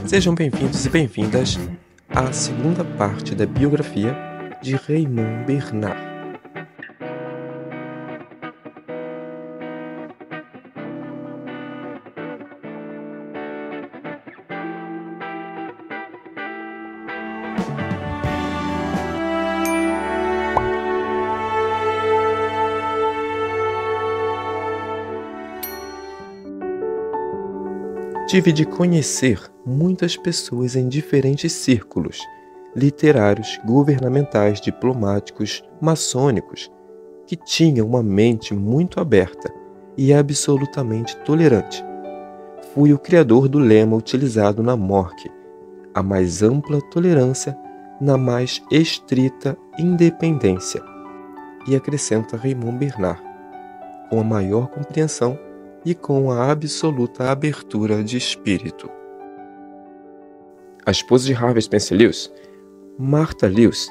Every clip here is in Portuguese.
Sejam bem-vindos e bem-vindas à segunda parte da biografia de Raymond Bernard. Tive de conhecer muitas pessoas em diferentes círculos, literários, governamentais, diplomáticos, maçônicos, que tinham uma mente muito aberta e absolutamente tolerante. Fui o criador do lema utilizado na MORC, a mais ampla tolerância na mais estrita independência. E acrescenta Raymond Bernard, com a maior compreensão e com a absoluta abertura de espírito. A esposa de Harvey Spencer Lewis, Martha Lewis,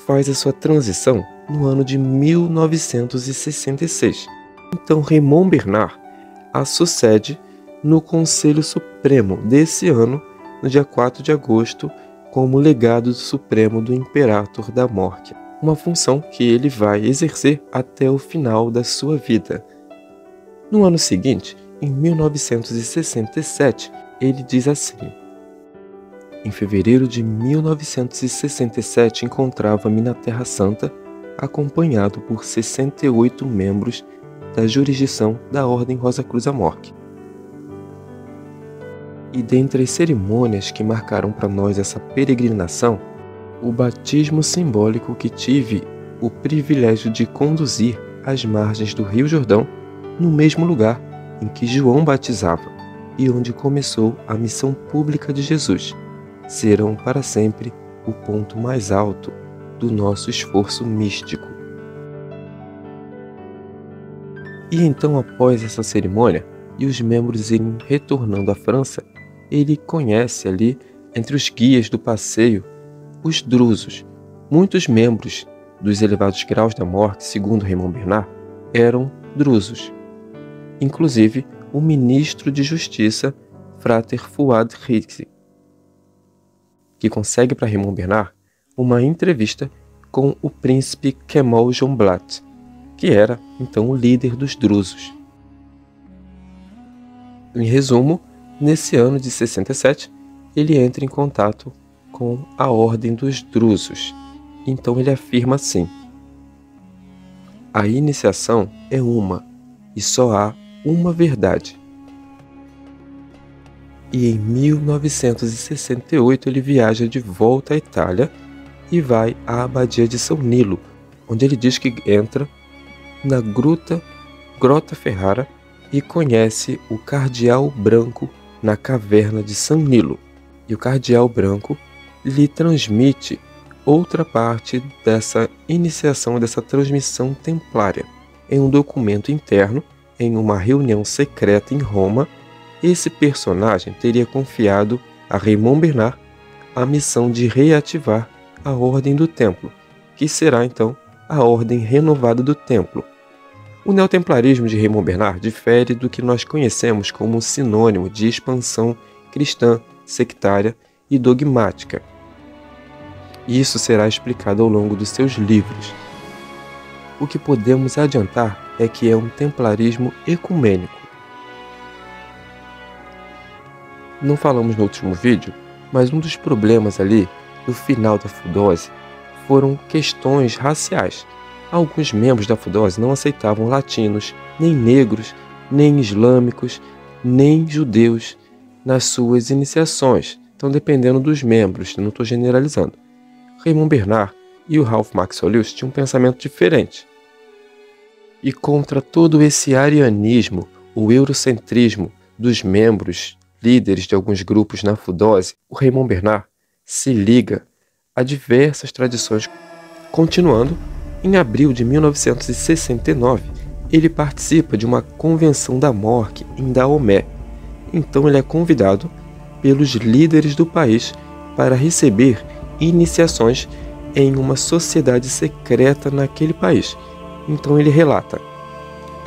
faz a sua transição no ano de 1966. Então Raymond Bernard a sucede no Conselho Supremo desse ano, no dia 4 de agosto, como legado supremo do Imperator da MORC, uma função que ele vai exercer até o final da sua vida. No ano seguinte, em 1967, ele diz assim: em fevereiro de 1967, encontrava-me na Terra Santa, acompanhado por 68 membros da jurisdição da Ordem Rosacruz-Amorque. E dentre as cerimônias que marcaram para nós essa peregrinação, o batismo simbólico que tive o privilégio de conduzir às margens do Rio Jordão, no mesmo lugar em que João batizava e onde começou a missão pública de Jesus, serão para sempre o ponto mais alto do nosso esforço místico. E então, após essa cerimônia e os membros irem retornando à França, ele conhece ali, entre os guias do passeio, os drusos. Muitos membros dos elevados graus da morte, segundo Raymond Bernard, eram drusos. Inclusive o ministro de Justiça, Frater Fuad Rizzi, que consegue para Raymond Bernard uma entrevista com o príncipe Kemal Jonblat, que era então o líder dos drusos. Em resumo, nesse ano de 67, ele entra em contato com a Ordem dos Drusos. Então ele afirma assim: a iniciação é uma, e só há uma verdade. E em 1968 ele viaja de volta à Itália e vai à Abadia de São Nilo, onde ele diz que entra na Grota Ferrara e conhece o Cardeal Branco na caverna de São Nilo. E o Cardeal Branco lhe transmite outra parte dessa iniciação, dessa transmissão templária, em um documento interno. Em uma reunião secreta em Roma, esse personagem teria confiado a Raymond Bernard a missão de reativar a Ordem do Templo, que será então a Ordem Renovada do Templo. O neotemplarismo de Raymond Bernard difere do que nós conhecemos como sinônimo de expansão cristã, sectária e dogmática. Isso será explicado ao longo dos seus livros. O que podemos adiantar é que é um templarismo ecumênico. Não falamos no último vídeo, mas um dos problemas ali, no final da Fudose, foram questões raciais. Alguns membros da Fudose não aceitavam latinos, nem negros, nem islâmicos, nem judeus nas suas iniciações. Então, dependendo dos membros, não estou generalizando. Raymond Bernard e o Ralph Maxwell Lewis tinham um pensamento diferente. E contra todo esse arianismo, o eurocentrismo dos membros líderes de alguns grupos na Fudose, o Raymond Bernard se liga a diversas tradições. Continuando, em abril de 1969, ele participa de uma convenção da MORC em Daomé. Então ele é convidado pelos líderes do país para receber iniciações em uma sociedade secreta naquele país. Então ele relata: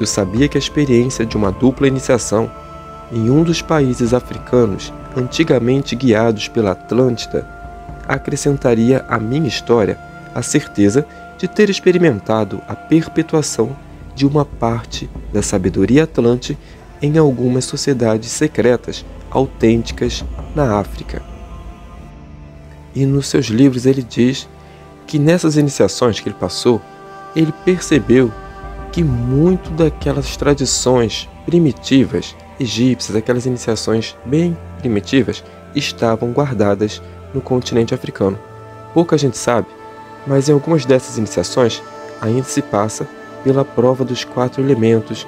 eu sabia que a experiência de uma dupla iniciação em um dos países africanos antigamente guiados pela Atlântida, acrescentaria à minha história a certeza de ter experimentado a perpetuação de uma parte da sabedoria atlante em algumas sociedades secretas autênticas na África. E nos seus livros ele diz que nessas iniciações que ele passou, ele percebeu que muito daquelas tradições primitivas egípcias, aquelas iniciações bem primitivas, estavam guardadas no continente africano. Pouca gente sabe, mas em algumas dessas iniciações ainda se passa pela prova dos 4 elementos.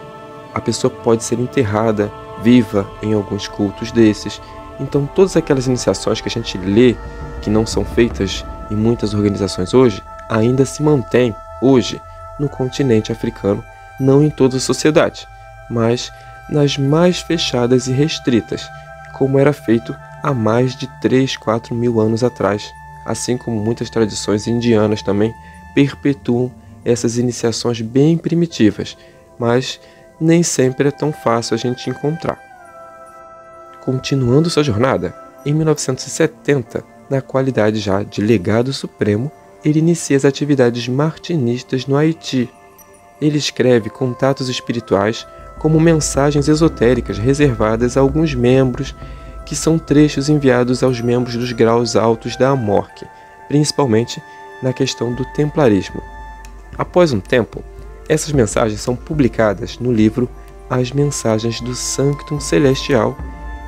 A pessoa pode ser enterrada viva em alguns cultos desses. Então todas aquelas iniciações que a gente lê, que não são feitas em muitas organizações hoje, ainda se mantêm hoje no continente africano, não em todas as sociedades, mas nas mais fechadas e restritas, como era feito há mais de 3, 4 mil anos atrás, assim como muitas tradições indianas também perpetuam essas iniciações bem primitivas, mas nem sempre é tão fácil a gente encontrar. Continuando sua jornada, em 1970, na qualidade já de legado supremo, ele inicia as atividades martinistas no Haiti. Ele escreve contatos espirituais como mensagens esotéricas reservadas a alguns membros, que são trechos enviados aos membros dos graus altos da Amorque, principalmente na questão do templarismo. Após um tempo, essas mensagens são publicadas no livro As Mensagens do Sanctum Celestial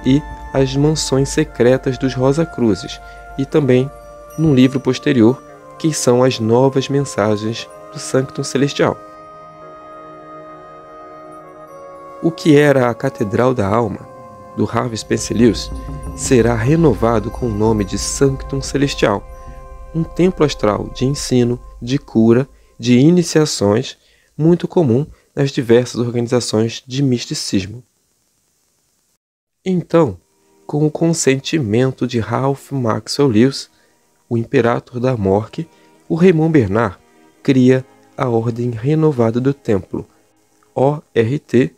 e As Mansões Secretas dos Rosa-Cruzes, e também num livro posterior, que são As Novas Mensagens do Sanctum Celestial. O que era a Catedral da Alma, do Harvey Spencer Lewis, será renovado com o nome de Sanctum Celestial, um templo astral de ensino, de cura, de iniciações, muito comum nas diversas organizações de misticismo. Então, com o consentimento de Ralph Maxwell Lewis, o Imperator da Amorque, o Raymond Bernard cria a Ordem Renovada do Templo, ORT,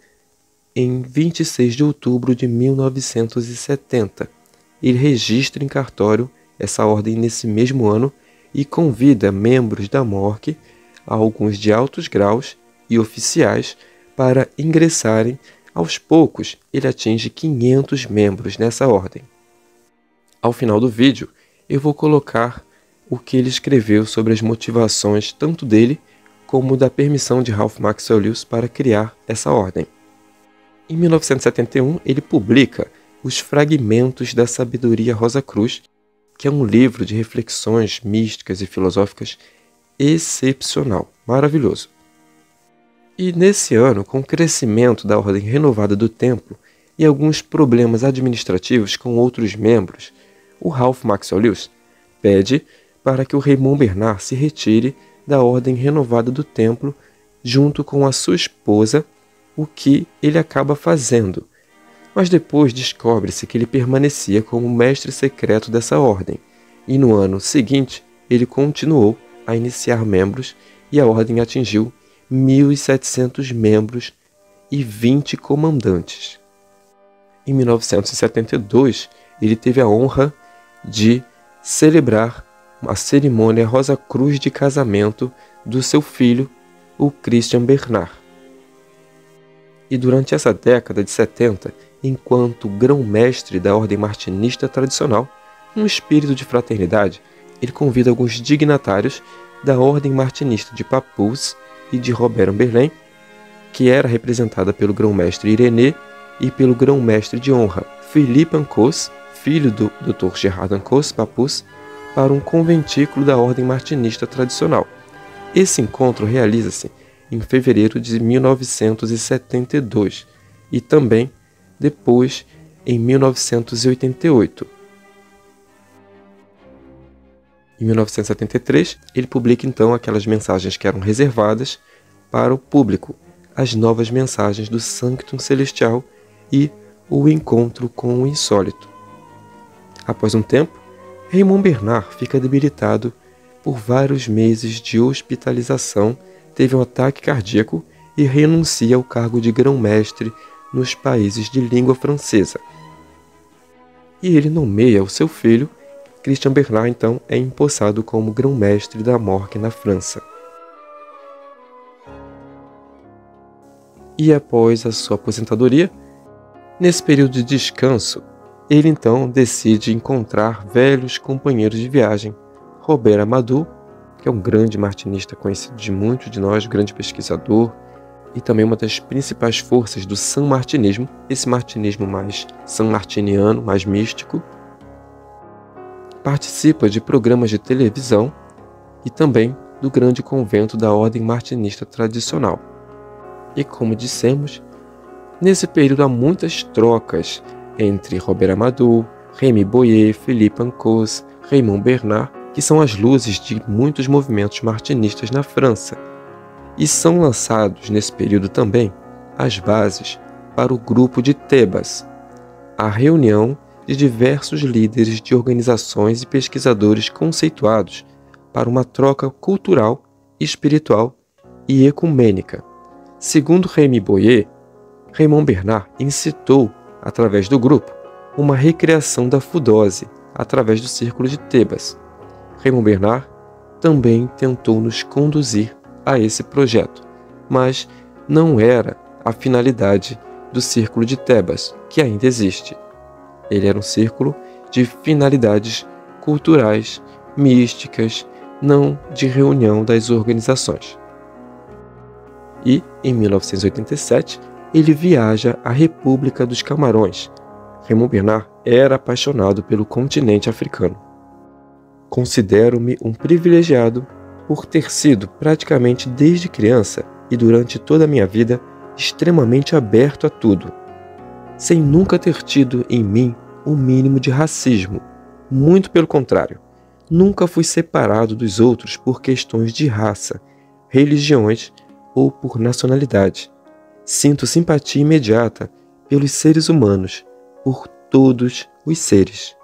em 26 de outubro de 1970. Ele registra em cartório essa ordem nesse mesmo ano e convida membros da Amorque, alguns de altos graus e oficiais, para ingressarem. Aos poucos, ele atinge 500 membros nessa ordem. Ao final do vídeo, eu vou colocar o que ele escreveu sobre as motivações tanto dele como da permissão de Ralph Maxwell Lewis para criar essa ordem. Em 1971, ele publica Os Fragmentos da Sabedoria Rosa Cruz, que é um livro de reflexões místicas e filosóficas excepcional, maravilhoso. E nesse ano, com o crescimento da Ordem Renovada do Templo e alguns problemas administrativos com outros membros, o Ralph Maxwell Lewis pede para que o Raymond Bernard se retire da Ordem Renovada do Templo junto com a sua esposa, o que ele acaba fazendo. Mas depois descobre-se que ele permanecia como mestre secreto dessa ordem, e no ano seguinte ele continuou a iniciar membros e a ordem atingiu 1.700 membros e 20 comandantes. Em 1972, ele teve a honra de celebrar a cerimônia Rosa Cruz de casamento do seu filho, o Christian Bernard. E durante essa década de 70, enquanto grão-mestre da ordem martinista tradicional, num espírito de fraternidade, ele convida alguns dignatários da ordem martinista de Papoose e de Robert-Amberlin, que era representada pelo grão-mestre Irenée e pelo grão-mestre de honra Philippe Ancos, filho do Dr. Gerard Ancos Papoose, para um conventículo da ordem martinista tradicional. Esse encontro realiza-se em fevereiro de 1972 e também depois em 1988. Em 1973, ele publica então aquelas mensagens que eram reservadas para o público, as novas mensagens do Sanctum Celestial e o encontro com o insólito. Após um tempo, Raymond Bernard fica debilitado por vários meses de hospitalização, teve um ataque cardíaco e renuncia ao cargo de grão-mestre nos países de língua francesa. e ele nomeia o seu filho. Christian Bernard, então, é empossado como grão-mestre da Morgue na França. E após a sua aposentadoria, nesse período de descanso, ele então decide encontrar velhos companheiros de viagem. Robert Amadou, que é um grande martinista conhecido de muitos de nós, grande pesquisador, e também uma das principais forças do sanmartinismo, esse martinismo mais sanmartiniano, mais místico. Participa de programas de televisão e também do grande convento da ordem martinista tradicional. E como dissemos, nesse período há muitas trocas entre Robert Amadou, Rémy Boyer, Philippe Ancos, Raymond Bernard, que são as luzes de muitos movimentos martinistas na França. E são lançados nesse período também as bases para o grupo de Tebas, a reunião de diversos líderes de organizações e pesquisadores conceituados para uma troca cultural, espiritual e ecumênica. Segundo Rémy Boyer, Raymond Bernard incitou, através do grupo, uma recriação da fudose através do Círculo de Tebas. Raymond Bernard também tentou nos conduzir a esse projeto, mas não era a finalidade do Círculo de Tebas, que ainda existe. Ele era um círculo de finalidades culturais, místicas, não de reunião das organizações. E, em 1987, ele viaja à República dos Camarões. Raymond Bernard era apaixonado pelo continente africano. Considero-me um privilegiado por ter sido praticamente desde criança e durante toda a minha vida extremamente aberto a tudo, sem nunca ter tido em mim um mínimo de racismo. Muito pelo contrário, nunca fui separado dos outros por questões de raça, religiões ou por nacionalidade. Sinto simpatia imediata pelos seres humanos, por todos os seres.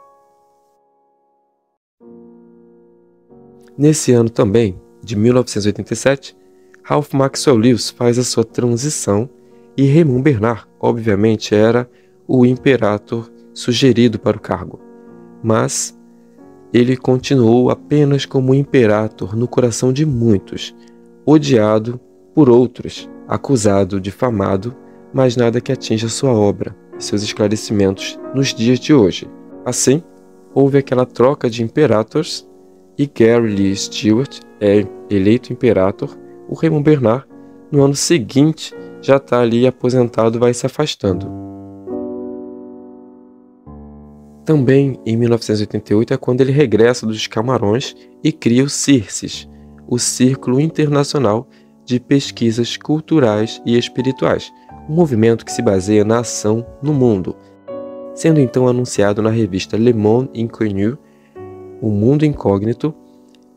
Nesse ano também, de 1987, Ralph Maxwell Lewis faz a sua transição e Raymond Bernard, obviamente, era o imperator sugerido para o cargo, mas ele continuou apenas como imperator no coração de muitos, odiado por outros, acusado, difamado, mas nada que atinja sua obra e seus esclarecimentos nos dias de hoje. Assim, houve aquela troca de imperators e Gary Lee Stewart é eleito imperator. O Raymond Bernard, no ano seguinte, já está ali aposentado, vai se afastando. Também em 1988 é quando ele regressa dos Camarões e cria o CIRCES, o Círculo Internacional de Pesquisas Culturais e Espirituais, um movimento que se baseia na ação no mundo, sendo então anunciado na revista Le Monde Inconnu, O Mundo Incógnito,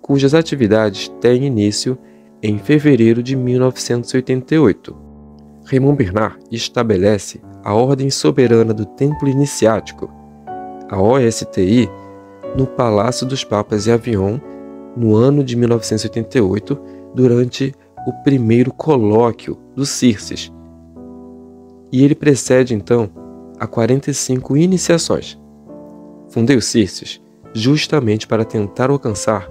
cujas atividades têm início em fevereiro de 1988. Raymond Bernard estabelece a Ordem Soberana do Templo Iniciático, a OSTI, no Palácio dos Papas em Avignon, no ano de 1988, durante o primeiro colóquio do CIRCES. E ele precede, então, a 45 iniciações. Fundei o CIRCES justamente para tentar alcançar,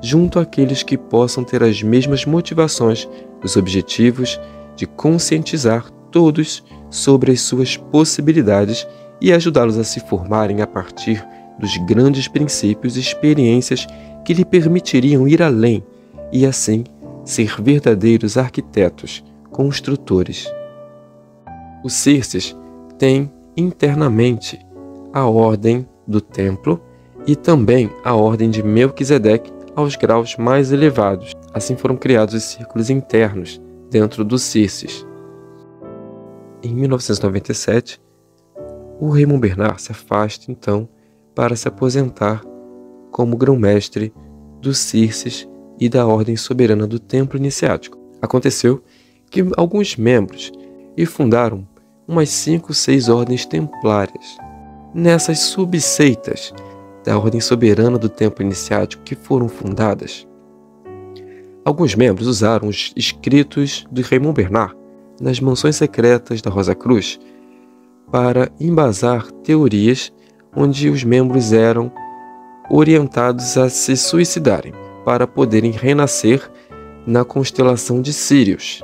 junto àqueles que possam ter as mesmas motivações, os objetivos de conscientizar todos sobre as suas possibilidades e ajudá-los a se formarem a partir dos grandes princípios e experiências que lhe permitiriam ir além e, assim, ser verdadeiros arquitetos, construtores. O CIRCES tem internamente a Ordem do Templo e também a Ordem de Melquisedeque aos graus mais elevados. Assim foram criados os círculos internos dentro do CIRCES. Em 1997, o Raymond Bernard se afasta, então, para se aposentar como grão-mestre do CIRCES e da Ordem Soberana do Templo Iniciático. Aconteceu que alguns membros fundaram umas 5 ou 6 ordens templárias. Nessas subseitas da Ordem Soberana do Templo Iniciático que foram fundadas, alguns membros usaram os escritos de Raymond Bernard nas mansões secretas da Rosa Cruz para embasar teorias onde os membros eram orientados a se suicidarem para poderem renascer na constelação de Sírius.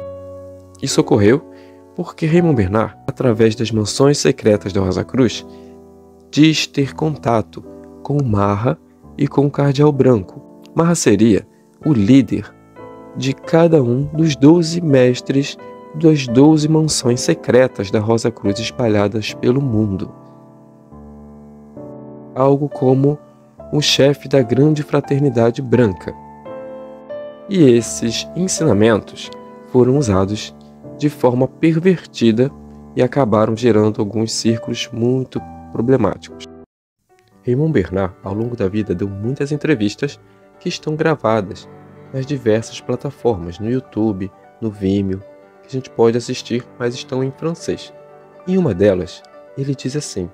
Isso ocorreu porque Raymond Bernard, através das mansões secretas da Rosa Cruz, diz ter contato com Marra e com o Cardeal Branco. Marra seria o líder de cada um dos 12 mestres das 12 mansões secretas da Rosa Cruz espalhadas pelo mundo. Algo como o chefe da grande fraternidade branca. E esses ensinamentos foram usados de forma pervertida e acabaram gerando alguns círculos muito problemáticos. Raymond Bernard, ao longo da vida, deu muitas entrevistas que estão gravadas nas diversas plataformas, no YouTube, no Vimeo, que a gente pode assistir, mas estão em francês. Em uma delas, ele diz assim: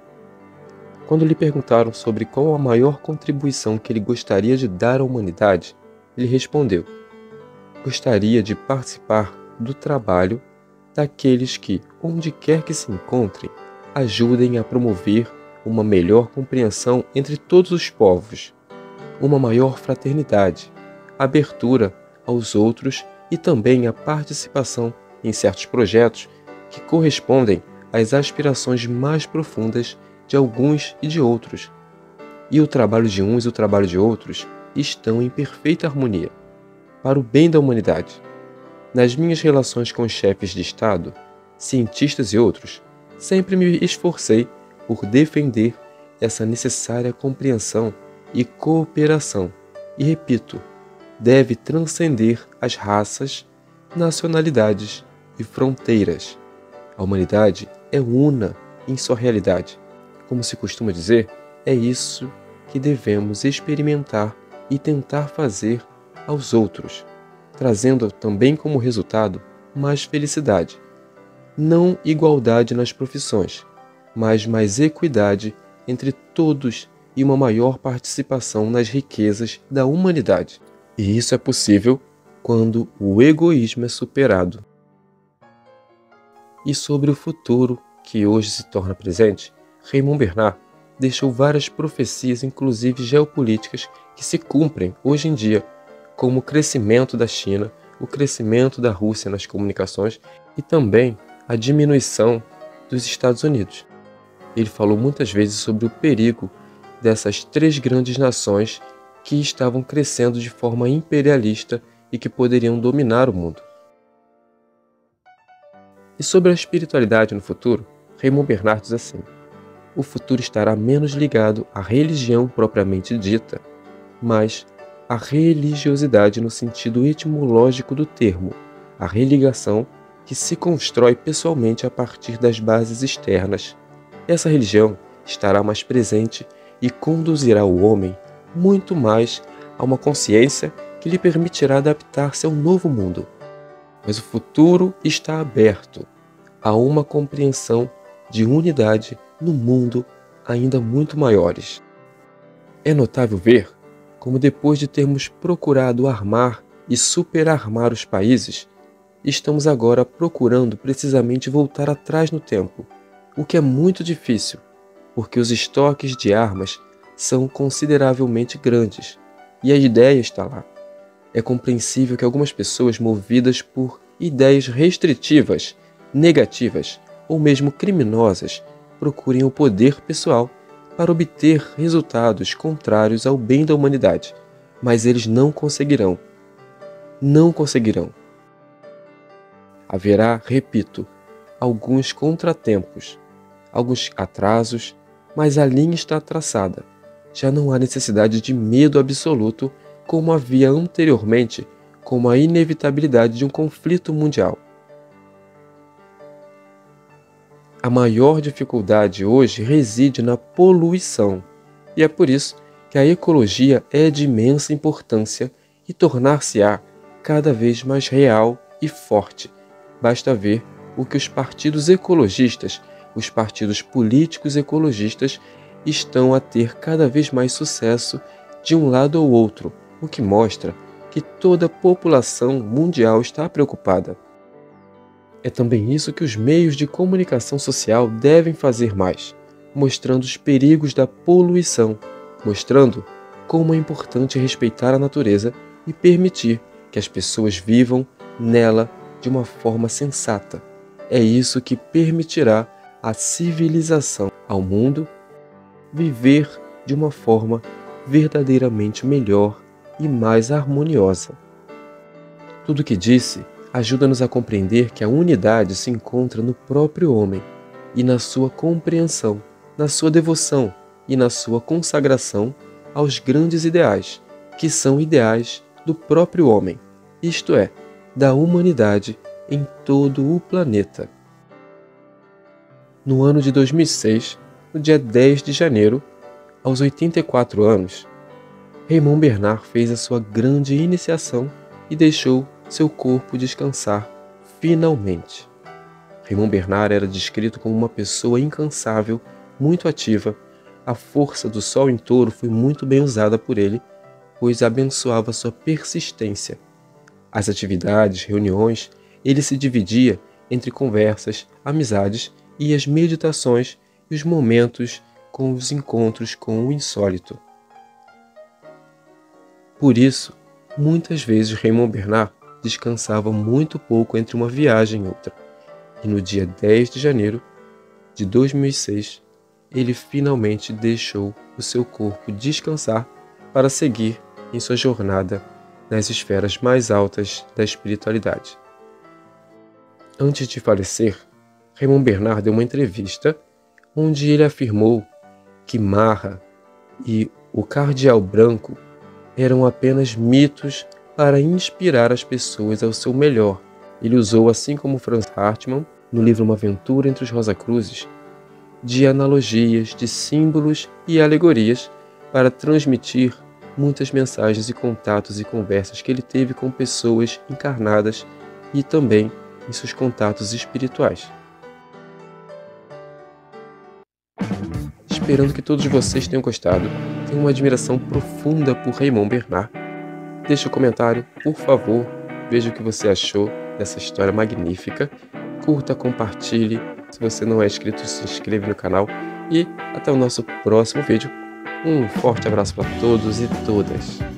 quando lhe perguntaram sobre qual a maior contribuição que ele gostaria de dar à humanidade, ele respondeu: gostaria de participar do trabalho daqueles que, onde quer que se encontrem, ajudem a promover uma melhor compreensão entre todos os povos, uma maior fraternidade, abertura aos outros e também a participação em certos projetos que correspondem às aspirações mais profundas de alguns e de outros. E o trabalho de uns e o trabalho de outros estão em perfeita harmonia, para o bem da humanidade. Nas minhas relações com os chefes de Estado, cientistas e outros, sempre me esforcei por defender essa necessária compreensão e cooperação. E repito, deve transcender as raças, nacionalidades e fronteiras. A humanidade é una em sua realidade. Como se costuma dizer, é isso que devemos experimentar e tentar fazer aos outros, trazendo também como resultado mais felicidade. Não igualdade nas profissões, mas mais equidade entre todos e uma maior participação nas riquezas da humanidade. E isso é possível quando o egoísmo é superado. E sobre o futuro que hoje se torna presente, Raymond Bernard deixou várias profecias, inclusive geopolíticas, que se cumprem hoje em dia, como o crescimento da China, o crescimento da Rússia nas comunicações e também a diminuição dos Estados Unidos. Ele falou muitas vezes sobre o perigo dessas 3 grandes nações que estavam crescendo de forma imperialista e que poderiam dominar o mundo. E sobre a espiritualidade no futuro, Raymond Bernard diz assim: o futuro estará menos ligado à religião propriamente dita, mas à religiosidade no sentido etimológico do termo, a religação que se constrói pessoalmente a partir das bases externas. Essa religião estará mais presente e conduzirá o homem muito mais a uma consciência que lhe permitirá adaptar-se ao novo mundo. Mas o futuro está aberto a uma compreensão de unidade no mundo ainda muito maiores. É notável ver como, depois de termos procurado armar e superarmar os países, estamos agora procurando precisamente voltar atrás no tempo, o que é muito difícil, porque os estoques de armas são consideravelmente grandes e a ideia está lá. É compreensível que algumas pessoas movidas por ideias restritivas, negativas ou mesmo criminosas procurem o poder pessoal para obter resultados contrários ao bem da humanidade, mas eles não conseguirão. Não conseguirão. Haverá, repito, alguns contratempos, alguns atrasos, mas a linha está traçada. Já não há necessidade de medo absoluto como havia anteriormente, como a inevitabilidade de um conflito mundial. A maior dificuldade hoje reside na poluição, e é por isso que a ecologia é de imensa importância e tornar-se-á cada vez mais real e forte. Basta ver o que os partidos ecologistas, os partidos políticos ecologistas, estão a ter cada vez mais sucesso de um lado ou outro, o que mostra que toda a população mundial está preocupada. É também isso que os meios de comunicação social devem fazer mais, mostrando os perigos da poluição, mostrando como é importante respeitar a natureza e permitir que as pessoas vivam nela de uma forma sensata. É isso que permitirá à civilização, ao mundo, viver de uma forma verdadeiramente melhor e mais harmoniosa. Tudo o que disse ajuda-nos a compreender que a unidade se encontra no próprio homem e na sua compreensão, na sua devoção e na sua consagração aos grandes ideais, que são ideais do próprio homem, isto é, da humanidade em todo o planeta. No ano de 2006, no dia 10 de janeiro, aos 84 anos, Raymond Bernard fez a sua grande iniciação e deixou seu corpo descansar finalmente. Raymond Bernard era descrito como uma pessoa incansável, muito ativa. A força do Sol em Touro foi muito bem usada por ele, pois abençoava sua persistência. As atividades, reuniões, ele se dividia entre conversas, amizades e as meditações e os momentos com os encontros com o insólito. Por isso, muitas vezes Raymond Bernard descansava muito pouco entre uma viagem e outra, e no dia 10 de janeiro de 2006, ele finalmente deixou o seu corpo descansar para seguir em sua jornada nas esferas mais altas da espiritualidade. Antes de falecer, Raymond Bernard deu uma entrevista onde ele afirmou que Marra e o Cardeal Branco eram apenas mitos para inspirar as pessoas ao seu melhor. Ele usou, assim como Franz Hartmann, no livro Uma Aventura entre os Rosacruzes, de analogias, de símbolos e alegorias para transmitir muitas mensagens e contatos e conversas que ele teve com pessoas encarnadas e também em seus contatos espirituais. Esperando que todos vocês tenham gostado, tenho uma admiração profunda por Raymond Bernard. Deixe um comentário, por favor, veja o que você achou dessa história magnífica. Curta, compartilhe. Se você não é inscrito, se inscreva no canal. E até o nosso próximo vídeo. Um forte abraço para todos e todas.